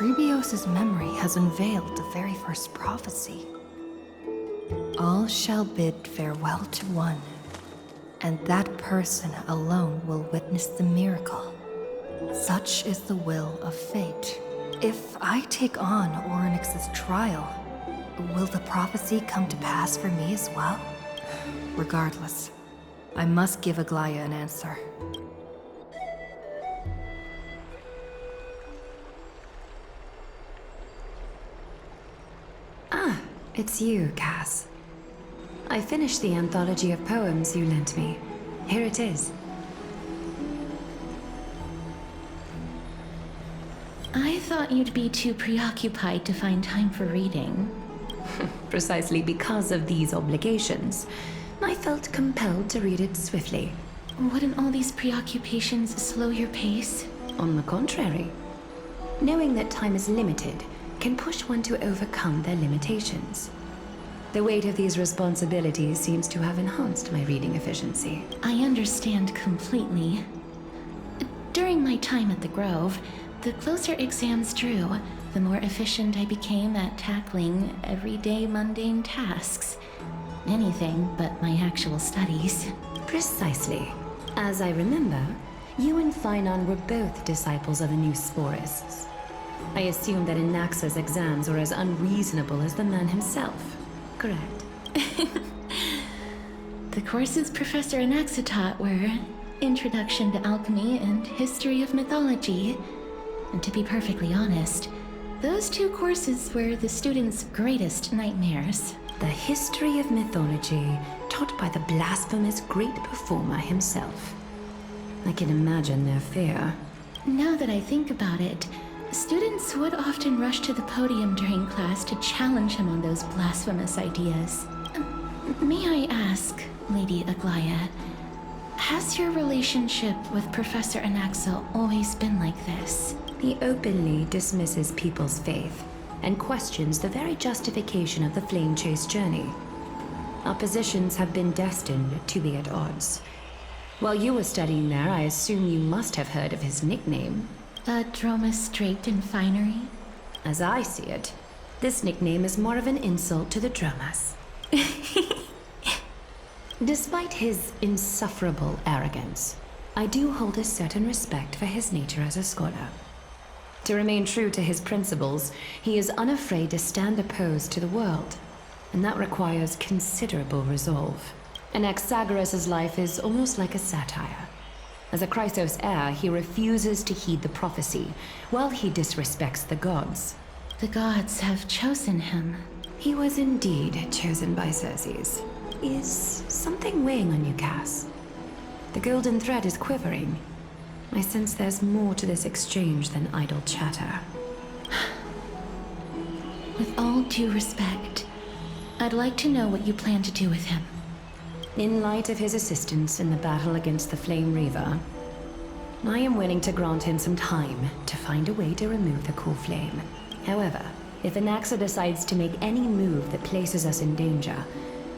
Trebios's memory has unveiled the very first prophecy. All shall bid farewell to one, and that person alone will witness the miracle. Such is the will of fate. If I take on Orynyx's trial, will the prophecy come to pass for me as well? Regardless, I must give Aglaya an answer. Ah, it's you, Cass. I finished the anthology of poems you lent me. Here it is. I thought you'd be too preoccupied to find time for reading. Precisely because of these obligations, I felt compelled to read it swiftly. Wouldn't all these preoccupations slow your pace? On the contrary, knowing that time is limited can push one to overcome their limitations. The weight of these responsibilities seems to have enhanced my reading efficiency. I understand completely. During my time at the Grove, the closer exams drew, the more efficient I became at tackling everyday mundane tasks. Anything but my actual studies. Precisely. As I remember, you and Phainon were both disciples of the new Sporists. I assume that Anaxa's exams were as unreasonable as the man himself, correct? The courses Professor Anaxa taught were Introduction to Alchemy and History of Mythology. And to be perfectly honest, those two courses were the students' greatest nightmares. The history of mythology, taught by the blasphemous great performer himself. I can imagine their fear. Now that I think about it, students would often rush to the podium during class to challenge him on those blasphemous ideas. May I ask, Lady Aglaya, has your relationship with Professor Anaxa always been like this? He openly dismisses people's faith and questions the very justification of the Flame Chase journey. Our positions have been destined to be at odds. While you were studying there, I assume you must have heard of his nickname. Dromus draped in finery? As I see it, this nickname is more of an insult to the Dromas. Despite his insufferable arrogance, I do hold a certain respect for his nature as a scholar. To remain true to his principles, he is unafraid to stand opposed to the world, and that requires considerable resolve. Anaxagoras' life is almost like a satire. As a Chrysos heir, he refuses to heed the prophecy, while he disrespects the gods. The gods have chosen him. He was indeed chosen by Xerxes. Is something weighing on you, Cass? The golden thread is quivering. I sense there's more to this exchange than idle chatter. With all due respect, I'd like to know what you plan to do with him. In light of his assistance in the battle against the Flame Reaver, I am willing to grant him some time to find a way to remove the cool flame. However, if Anaxa decides to make any move that places us in danger,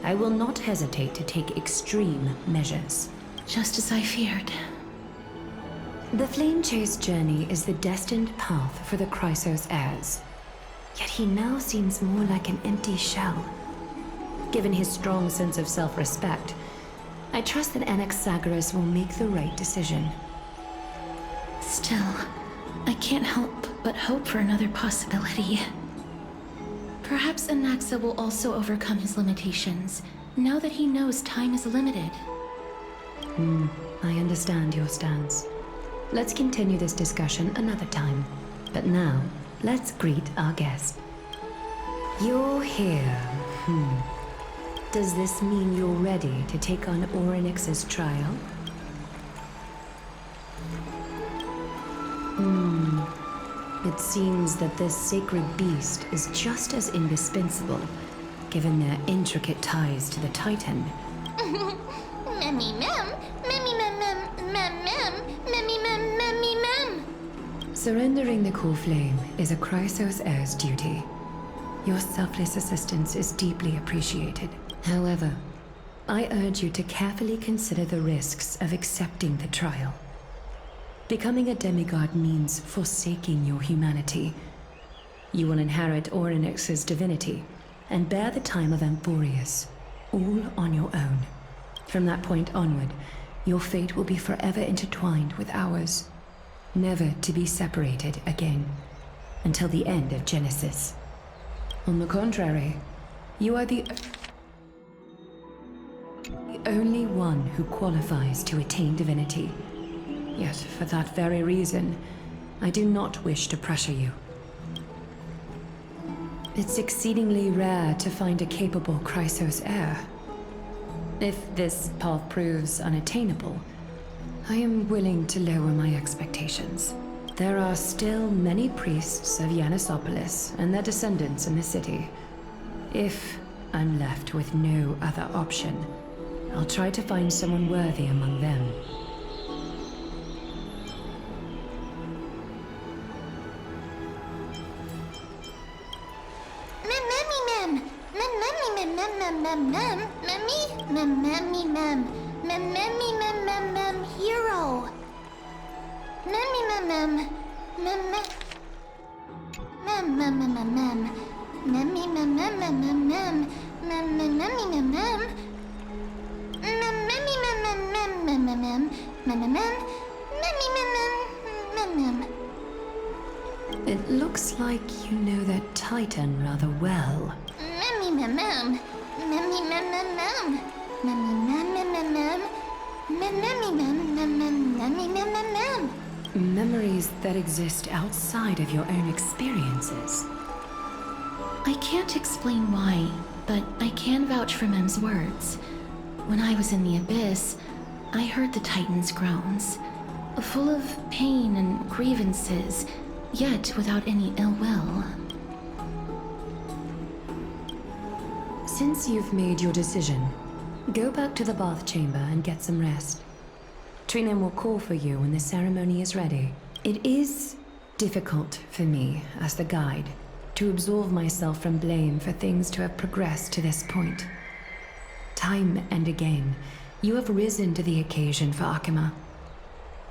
I will not hesitate to take extreme measures. Just as I feared. The Flame Chase journey is the destined path for the Chrysos heirs. Yet he now seems more like an empty shell. Given his strong sense of self-respect, I trust that Anaxagoras will make the right decision. Still, I can't help but hope for another possibility. Perhaps Anaxa will also overcome his limitations, now that he knows time is limited. I understand your stance. Let's continue this discussion another time. But now, let's greet our guest. You're here. Does this mean you're ready to take on Orynyx's trial? It seems that this sacred beast is just as indispensable, given their intricate ties to the Titan. Memmy mem, memmy mem mem mem mem, memmy mem memmy mem. Surrendering the cool flame is a Chrysos heir's duty. Your selfless assistance is deeply appreciated. However, I urge you to carefully consider the risks of accepting the trial. Becoming a demigod means forsaking your humanity, You will inherit Orynyx's divinity and bear the time of Amphoreus, all on your own. From that point onward, your fate will be forever intertwined with ours, never to be separated again, until the end of Genesis. On the contrary, you are the only one who qualifies to attain divinity. Yet, for that very reason, I do not wish to pressure you. It's exceedingly rare to find a capable Chrysos heir. If this path proves unattainable, I am willing to lower my expectations. There are still many priests of Yanissopolis and their descendants in the city. If I'm left with no other option, I'll try to find someone worthy among them. Hero. It looks like you know that Titan rather well. Memories that exist outside of your own experiences. I can't explain why, but I can vouch for Mem's words. When I was in the abyss, I heard the Titan's groans, full of pain and grievances, yet without any ill will. Since you've made your decision, go back to the bath chamber and get some rest. Trinem will call for you when the ceremony is ready. It is difficult for me, as the guide, to absolve myself from blame for things to have progressed to this point. Time and again, you have risen to the occasion for Akima.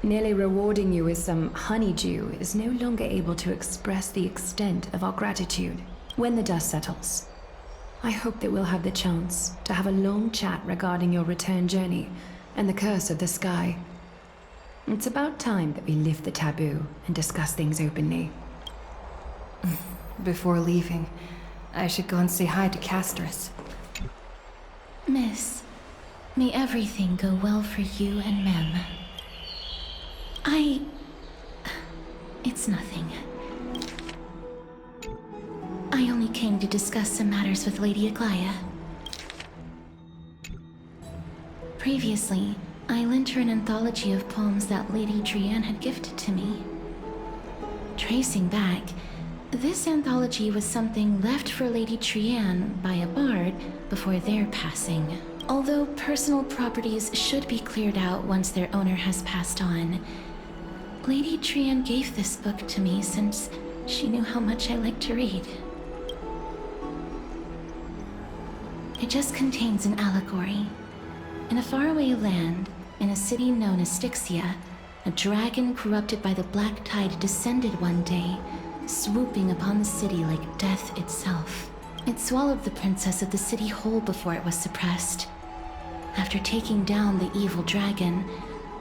Nearly rewarding you with some honeydew is no longer able to express the extent of our gratitude. When the dust settles, I hope that we'll have the chance to have a long chat regarding your return journey and the curse of the sky. It's about time that we lift the taboo and discuss things openly. Before leaving, I should go and say hi to Casterus. Miss, may everything go well for you and Mem. It's nothing. I only came to discuss some matters with Lady Aglaia. Previously, I lent her an anthology of poems that Lady Drian had gifted to me. Tracing back, this anthology was something left for Lady Drian by a bard before their passing. Although personal properties should be cleared out once their owner has passed on, Lady Drian gave this book to me since she knew how much I liked to read. It just contains an allegory. In a faraway land, in a city known as Styxia, a dragon corrupted by the black tide descended one day, swooping upon the city like death itself. It swallowed the princess of the city whole before it was suppressed. After taking down the evil dragon,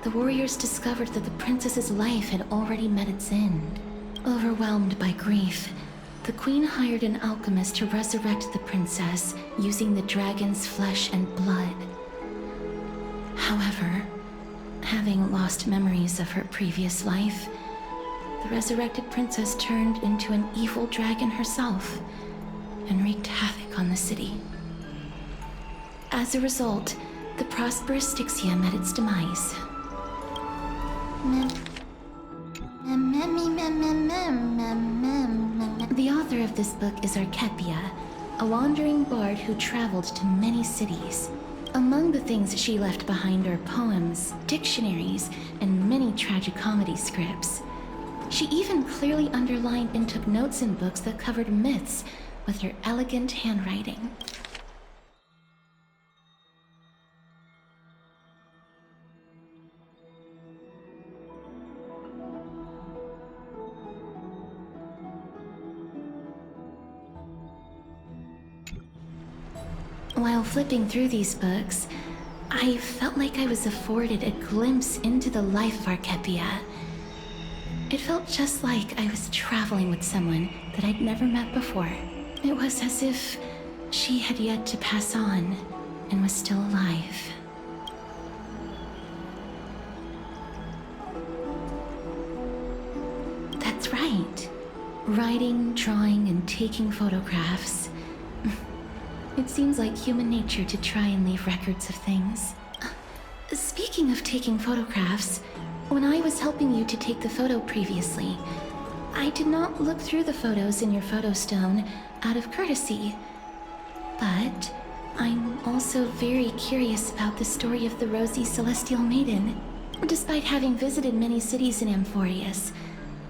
the warriors discovered that the princess's life had already met its end. Overwhelmed by grief, the queen hired an alchemist to resurrect the princess using the dragon's flesh and blood. However, having lost memories of her previous life, the resurrected princess turned into an evil dragon herself and wreaked havoc on the city. As a result, the prosperous Styxia met its demise. The author of this book is Archepia, a wandering bard who traveled to many cities. Among the things she left behind are poems, dictionaries, and many tragicomedy scripts. She even clearly underlined and took notes in books that covered myths with her elegant handwriting. While flipping through these books, I felt like I was afforded a glimpse into the life of Archepia. It felt just like I was traveling with someone that I'd never met before. It was as if she had yet to pass on and was still alive. That's right. Writing, drawing, and taking photographs. It seems like human nature to try and leave records of things. Speaking of taking photographs, when I was helping you to take the photo previously, I did not look through the photos in your photo stone out of courtesy. But I'm also very curious about the story of the Rosy Celestial Maiden. Despite having visited many cities in Amphoreus,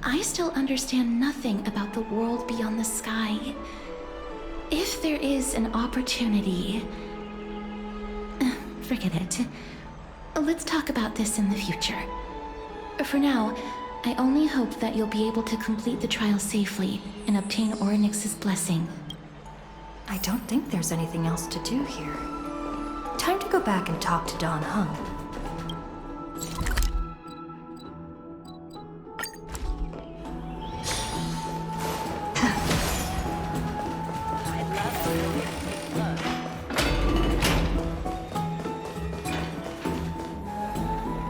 I still understand nothing about the world beyond the sky. If there is an opportunity... forget it. Let's talk about this in the future. For now, I only hope that you'll be able to complete the trial safely and obtain Orynyx's blessing. I don't think there's anything else to do here. Time to go back and talk to Don Hung.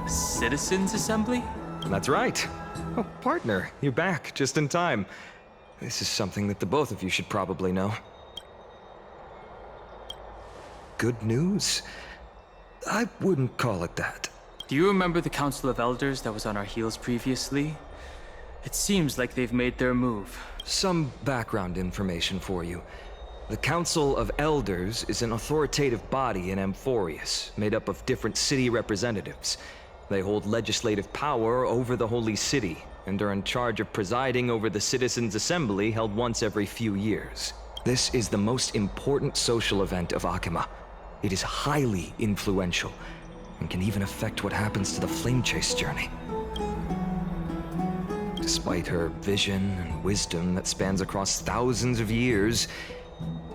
Citizens Assembly? That's right. Oh, partner, you're back just in time. This is something that the both of you should probably know. Good news? I wouldn't call it that. Do you remember the Council of Elders that was on our heels previously? It seems like they've made their move. Some background information for you. The Council of Elders is an authoritative body in Amphoreus, made up of different city representatives. They hold legislative power over the Holy City, and are in charge of presiding over the Citizens' Assembly held once every few years. This is the most important social event of Akima. It is highly influential, and can even affect what happens to the Flame Chase journey. Despite her vision and wisdom that spans across thousands of years,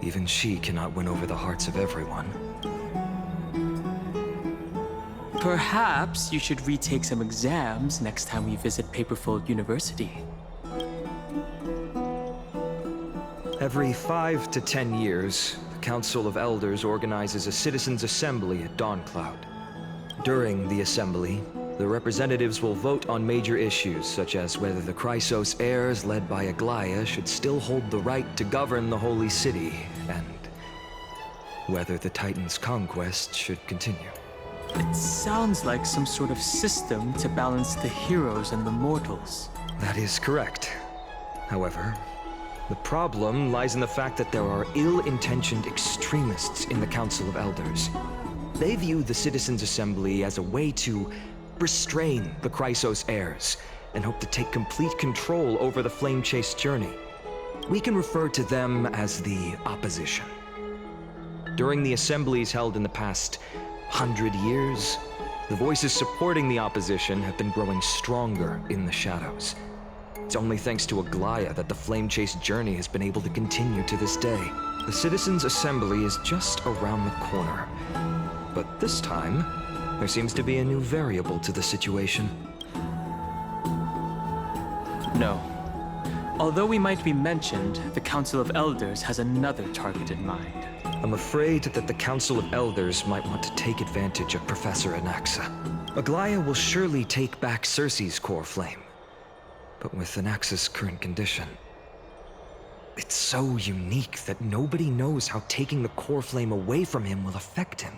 even she cannot win over the hearts of everyone. Perhaps you should retake some exams next time we visit Paperfold University. Every 5 to 10 years, the Council of Elders organizes a Citizens' Assembly at Dawncloud. During the assembly, the representatives will vote on major issues, such as whether the Chrysos heirs led by Aglaia should still hold the right to govern the Holy City, and whether the Titan's conquest should continue. It sounds like some sort of system to balance the heroes and the mortals. That is correct. However, the problem lies in the fact that there are ill-intentioned extremists in the Council of Elders. They view the Citizens' Assembly as a way to restrain the Chrysos heirs, and hope to take complete control over the Flame Chase journey. We can refer to them as the opposition. During the assemblies held in the past 100 years, the voices supporting the opposition have been growing stronger in the shadows. It's only thanks to Aglaia that the Flame Chase journey has been able to continue to this day. The Citizens' Assembly is just around the corner. But this time, there seems to be a new variable to the situation. No. Although we might be mentioned, the Council of Elders has another target in mind. I'm afraid that the Council of Elders might want to take advantage of Professor Anaxa. Aglaia will surely take back Circe's core flame. But with Anaxa's current condition, it's so unique that nobody knows how taking the core flame away from him will affect him.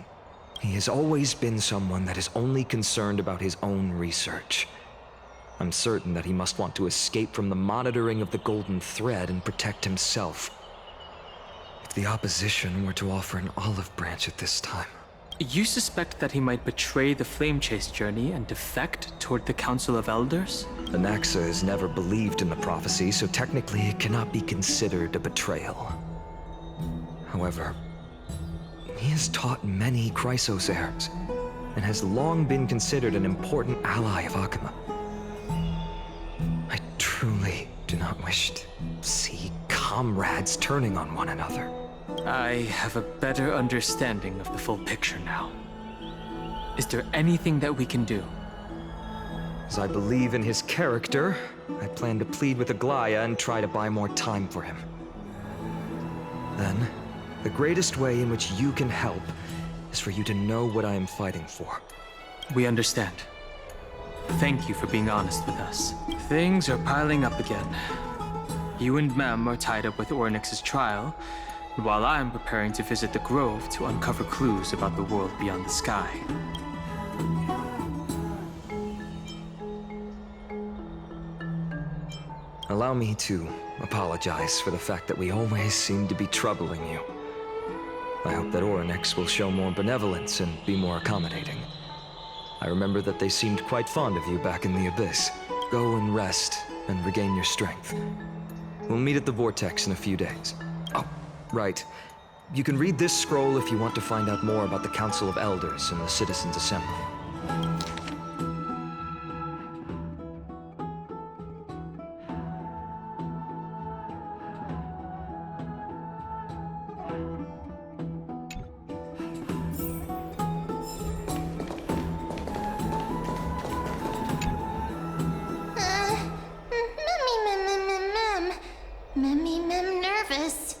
He has always been someone that is only concerned about his own research. I'm certain that he must want to escape from the monitoring of the Golden Thread and protect himself. If the opposition were to offer an olive branch at this time... You suspect that he might betray the Flame Chase journey and defect toward the Council of Elders? Anaxa has never believed in the prophecy, so technically it cannot be considered a betrayal. However, he has taught many Chrysos heirs, and has long been considered an important ally of Akima. I truly do not wish to see comrades turning on one another. I have a better understanding of the full picture now. Is there anything that we can do? As I believe in his character, I plan to plead with Aglaya and try to buy more time for him. Then, the greatest way in which you can help is for you to know what I am fighting for. We understand. Thank you for being honest with us. Things are piling up again. You and Mem are tied up with Ornyx's trial, while I'm preparing to visit the Grove to uncover clues about the world beyond the sky. Allow me to apologize for the fact that we always seem to be troubling you. I hope that Ornyx will show more benevolence and be more accommodating. I remember that they seemed quite fond of you back in the Abyss. Go and rest and regain your strength. We'll meet at the Vortex in a few days. Oh, right. You can read this scroll if you want to find out more about the Council of Elders and the Citizens' Assembly. Mem nervous.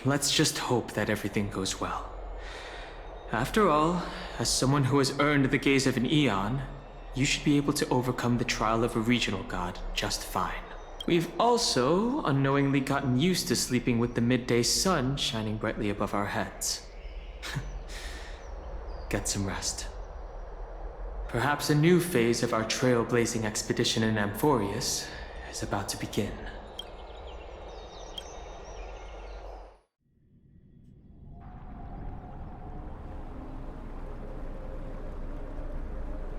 Let's just hope that everything goes well. After all, as someone who has earned the gaze of an Eon, you should be able to overcome the trial of a regional god just fine. We've also unknowingly gotten used to sleeping with the midday sun shining brightly above our heads. Get some rest. Perhaps a new phase of our trailblazing expedition in Amphoreus is about to begin.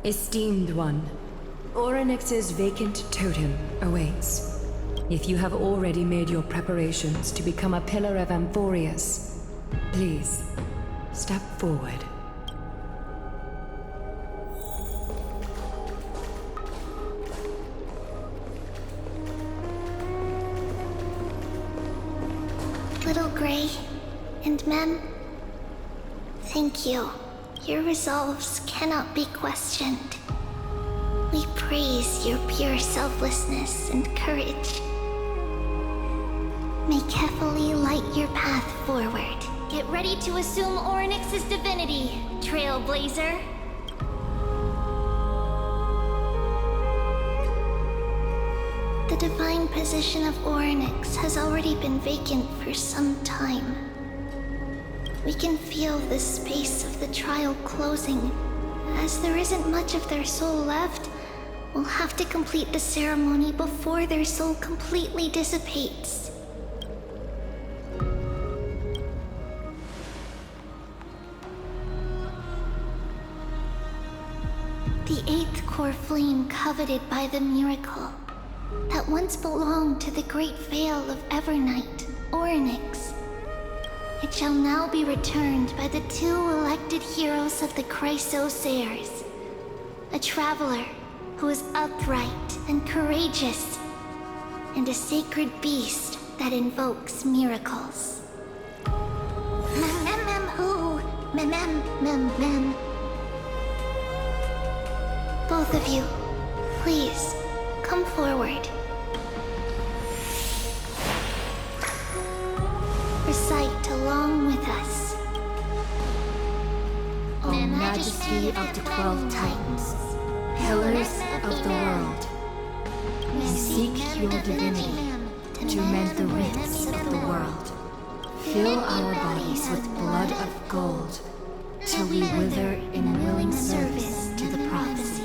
Esteemed one, Ornyx's vacant totem awaits. If you have already made your preparations to become a pillar of Amphoreus, please, step forward. Little Gray and Mem, thank you. Your resolves cannot be questioned. We praise your pure selflessness and courage. May Kefali light your path forward. Get ready to assume Ornyx's divinity, Trailblazer. The divine position of Ornyx has already been vacant for some time. We can feel the space of the trial closing. As there isn't much of their soul left, we'll have to complete the ceremony before their soul completely dissipates. The eighth core flame coveted by the miracle that once belonged to the great Veil of Evernight, Ornyx. It shall now be returned by the two elected heroes of the Chrysosairs. A traveler who is upright and courageous, and a sacred beast that invokes miracles. Mem. Both of you, please, come forward. Recite along with us. O Majesty of the 12 Titans, Pillars of the world, we seek your divinity to mend the rifts of the world. Fill our bodies with blood of gold, till we wither in willing service to the prophecy.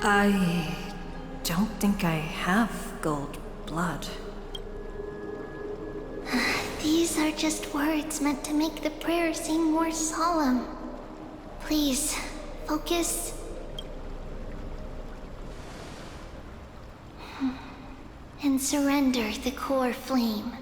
I don't think I have gold blood. These are just words meant to make the prayer seem more solemn. Please, focus. And surrender the core flame.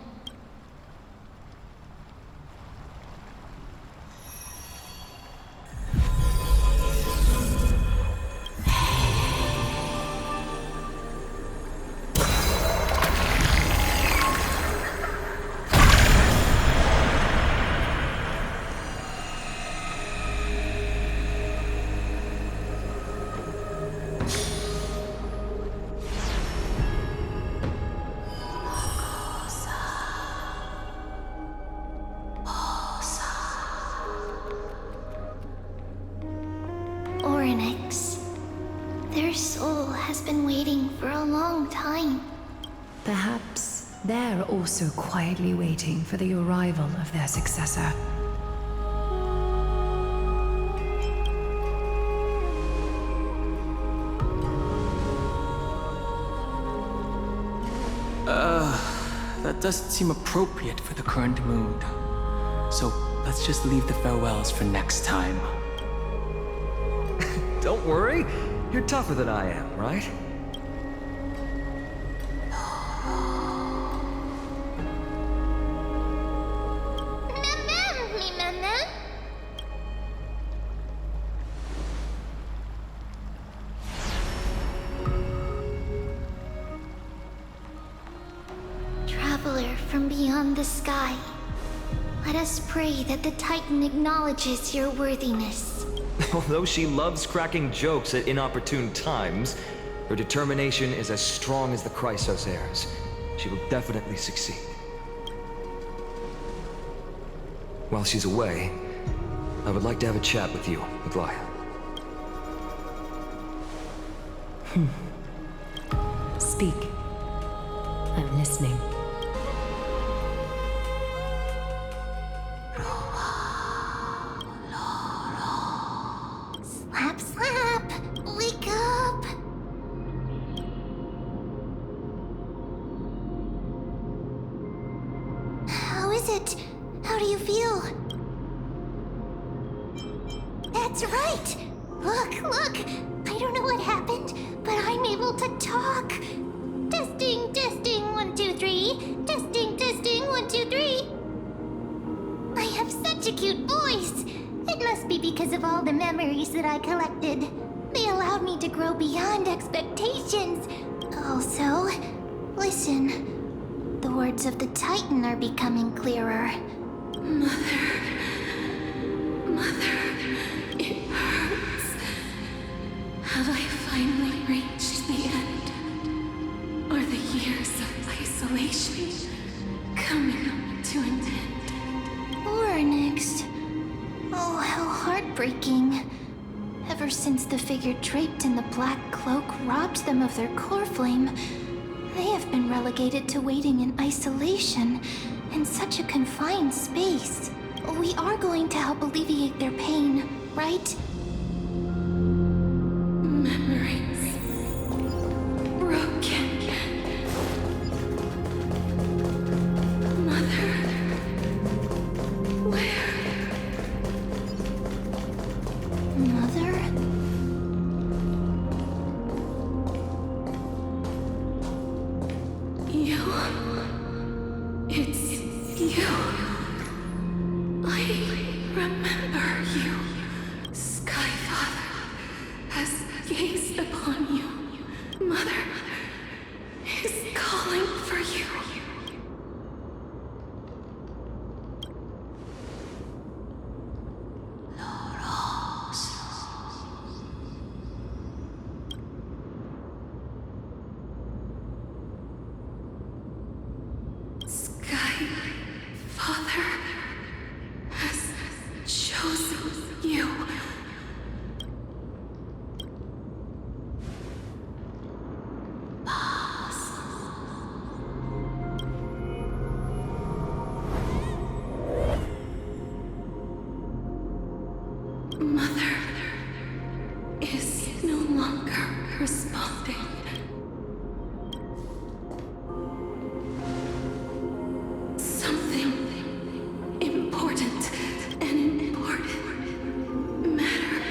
They're also quietly waiting for the arrival of their successor. That doesn't seem appropriate for the current mood. So let's just leave the farewells for next time. Don't worry, you're tougher than I am, right? Traveler from beyond the sky, let us pray that the Titan acknowledges your worthiness. Although she loves cracking jokes at inopportune times, her determination is as strong as the Chrysos heirs. She will definitely succeed. While she's away, I would like to have a chat with you, Aglaya. Speak. I'm listening. Slap, slap! Wake up! How is it? How do you feel? That's right! Look, look! I don't know what happened, but I'm able to talk! Testing, testing, 1, 2, 3. Testing, testing, 1, 2, 3. I have such a cute voice! It must be because of all the memories that I collected. They allowed me to grow beyond expectations. Also, listen. The words of the Titan are becoming clearer. Mother, it hurts. Have I finally reached the end? Are the years of isolation coming to an end? Onyx. Oh, how heartbreaking. Ever since the figure draped in the black cloak robbed them of their core flame, they have been relegated to waiting in isolation in such a confined space. We are going to help alleviate their pain, right? Memories broken. Mother, where? Mother? You. It's you. I remember you. Skyfather has gazed upon you. Mother is calling for you. Skyfather has chosen you. Mother is no longer responding. Something important matter.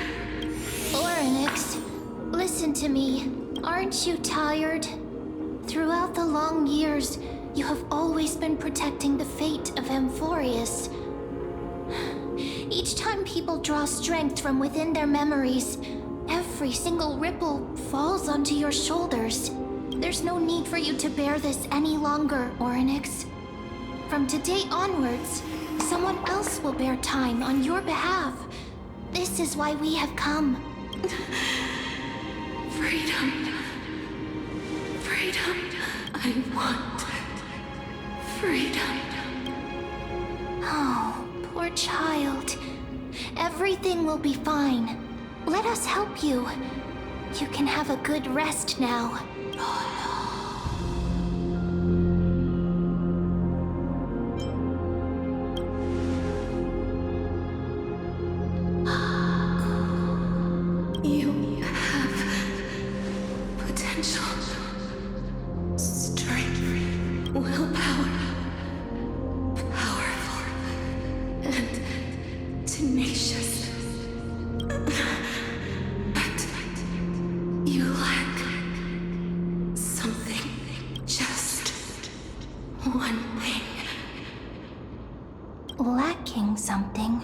Onyx, listen to me. Aren't you tired? Throughout the long years, you have always been protecting the fate of Amphoreus. Each time people draw strength from within their memories, every single ripple falls onto your shoulders. There's no need for you to bear this any longer, Onyx. From today onwards, someone else will bear time on your behalf. This is why we have come. Freedom. Freedom. I want freedom. Oh, poor child. Everything will be fine. Let us help you. You can have a good rest now. one thing. Lacking something.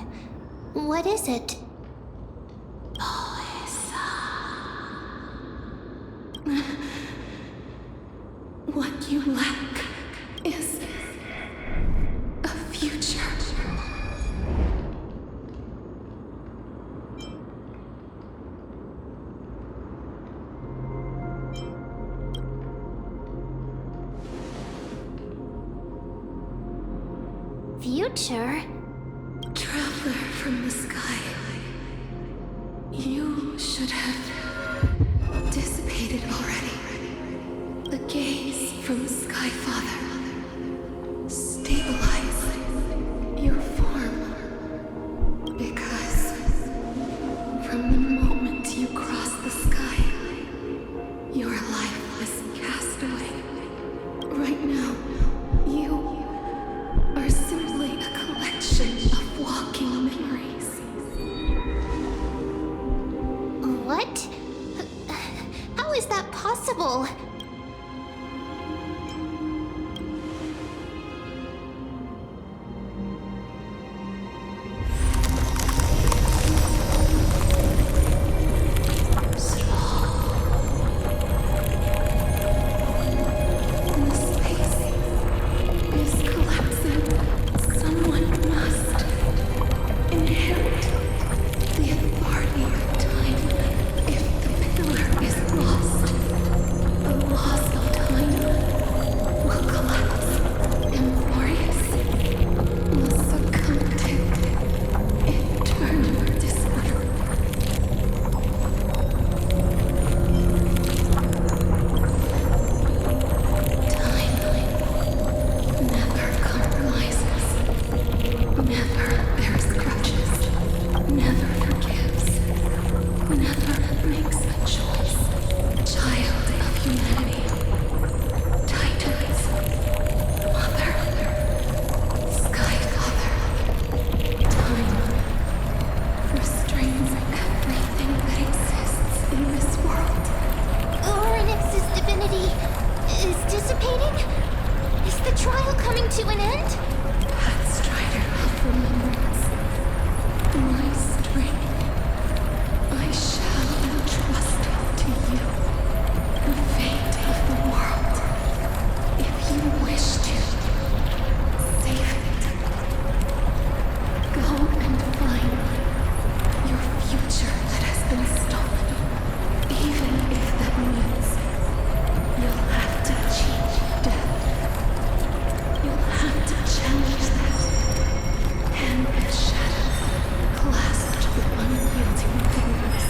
What is it? What you lack is a future. Future? Traveler from the sky. You should have dissipated already. The gaze from the Sky Father. Stabilize your form. Because from the moment you cross the sky, your life was cast away. Right now, you are simply a collection of walking memories. What? How is that possible? The space is collapsing. Someone must inherit the authority of time. If the pillar is lost, the loss of time will collapse. Amphoreus will succumb to eternal disorder. Time never compromises, never bears grudges, never forgives, never makes a choice. Child of humanity, Titans, Mother, Sky Father, time restrains everything that exists in this world. Orynyx's divinity is dissipating? Is the trial coming to an end? Pathstrider of remembrance, my strength, I shall entrust to you the fate of the world. If you wish to save it, go and find your future that has been stolen. Even if that means you'll have to cheat death. You'll have to challenge that. Hand and shadow clasped with unyielding fingers.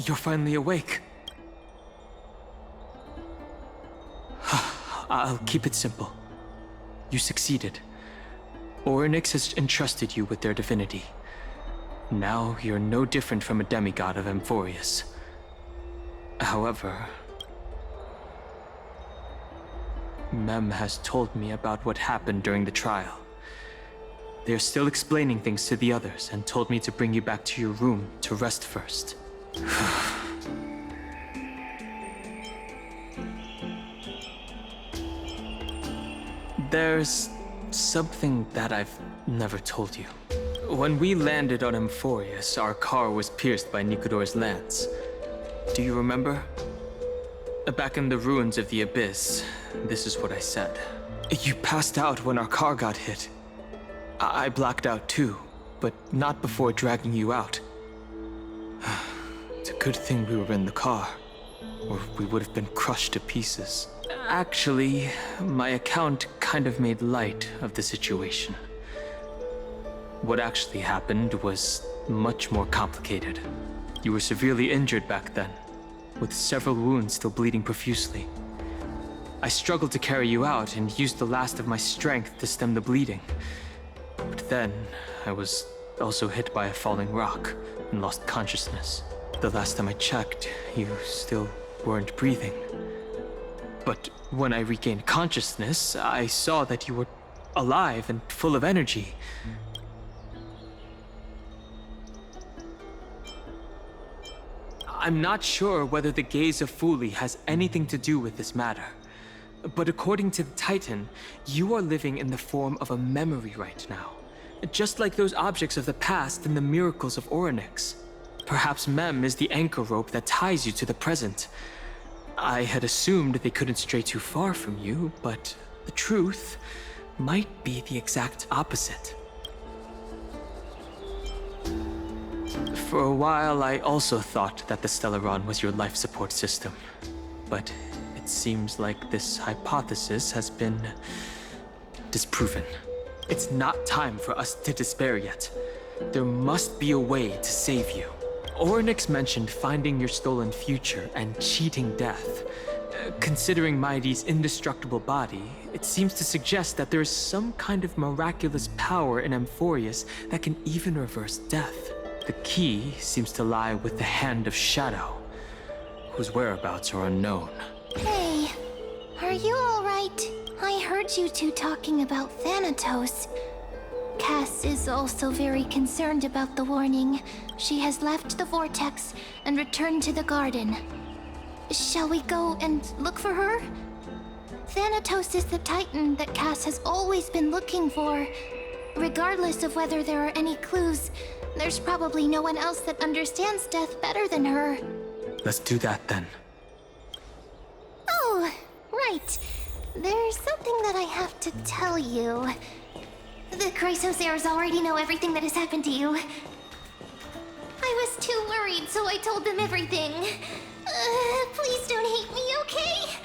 You're finally awake. I'll keep it simple. You succeeded. Orynyx has entrusted you with their divinity. Now you're no different from a demigod of Amphoreus. However, Mem has told me about what happened during the trial. They're still explaining things to the others and told me to bring you back to your room to rest first. There's something that I've never told you. When we landed on Amphoreus, our car was pierced by Nicodor's lance. Do you remember? Back in the ruins of the Abyss, this is what I said. You passed out when our car got hit. I blacked out too, but not before dragging you out. It's a good thing we were in the car, or we would have been crushed to pieces. Actually, my account kind of made light of the situation. What actually happened was much more complicated. You were severely injured back then, with several wounds still bleeding profusely. I struggled to carry you out and used the last of my strength to stem the bleeding. But then, I was also hit by a falling rock and lost consciousness. The last time I checked, you still weren't breathing. But when I regained consciousness, I saw that you were alive and full of energy. I'm not sure whether the gaze of Fuli has anything to do with this matter. But according to the Titan, you are living in the form of a memory right now. Just like those objects of the past and the miracles of Orynyx. Perhaps Mem is the anchor rope that ties you to the present. I had assumed they couldn't stray too far from you, but the truth might be the exact opposite. For a while, I also thought that the Stellaron was your life support system. But it seems like this hypothesis has been disproven. It's not time for us to despair yet. There must be a way to save you. Orynyx mentioned finding your stolen future and cheating death. Considering Maidi's indestructible body, it seems to suggest that there is some kind of miraculous power in Amphoreus that can even reverse death. The key seems to lie with the Hand of Shadow, whose whereabouts are unknown. Hey, are you alright? I heard you two talking about Thanatos. Cass is also very concerned about the warning. She has left the vortex and returned to the garden. Shall we go and look for her? Thanatos is the Titan that Cass has always been looking for. Regardless of whether there are any clues, there's probably no one else that understands death better than her. Let's do that then. Oh, right. There's something that I have to tell you. The Chrysosaurs already know everything that has happened to you. I was too worried, so I told them everything. Please don't hate me, okay?